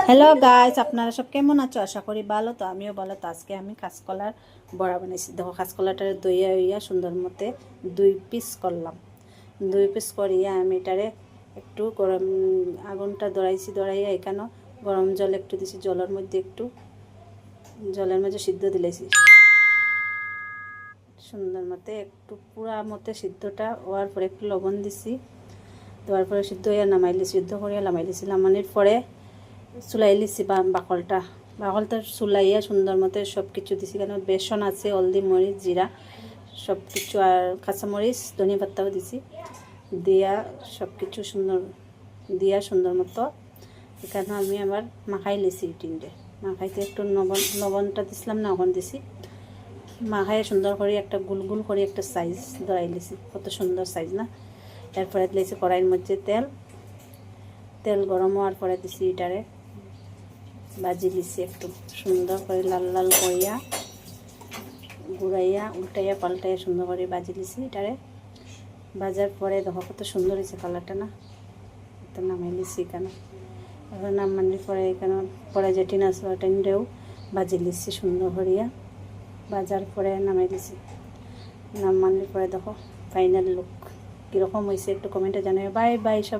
Hello guys, আপনারা সব কেমন আছো? আশা করি ভালো। তো আমিও ভালো। তো আজকে আমি কাঁচকলার বড়া বানাইছি। দেখো, কাঁচকলাটা দইয়া হইয়া সুন্দর মতে 2 পিস করলাম। 2 পিস করিয়া আমি এটারে একটু গরম আগুনটা ধরাইয়া এখানে গরম জল একটু দিছি। জলের মধ্যে সিদ্ধ দিলেছি সুন্দর মতে, একটু পুরা মতে সিদ্ধটা হওয়ার পরে একটু লবণ দিছি। দেওয়ার পরে সিদ্ধ হইয়া সিদ্ধ করিয়া নামাইলিছি। নামানির পরে চুলাই লিছি বাকলটা চুলাইয়া সুন্দর মতো সব কিছু দিছি। কেন বেসন আছে, হলদি, মরিচ, জিরা সব কিছু, আর কাঁচামরিচ, ধনিয়া পাতাও দিছি। দিয়া সব কিছু সুন্দর মতো এখানে আমি আবার মাখাই লিছি। মাখাইতে একটু লবণটা দিছিলাম না, ওখান দিছি। মাখাই সুন্দর করে একটা গুল করে একটা সাইজ ধরাই লিছি। কত সুন্দর সাইজ না? এরপরে দিয়েছি কড়াইয়ের মধ্যে তেল গরম হওয়ার পরে দিছি এটারে ভাজি লিছি। একটু সুন্দর করে লাল লাল করিয়া ঘুরাইয়া উল্টাইয়া পাল্টাইয়া সুন্দর করে ভাজি লিছি এটারে। ভাজার পরে দেখো কত সুন্দর হয়েছে কালারটা না? তো নামাই লিছি এখানে। এবার নামানোর পরে এখানে পরে যে টিন আছে টিনটাও ভাজি লিছি সুন্দর করিয়া। ভাজার পরে নামাই লিছি। নামানোর পরে দেখো ফাইনাল লুক কীরকম হয়েছে একটু কমেন্টে জানাবে। বাই বাই সব।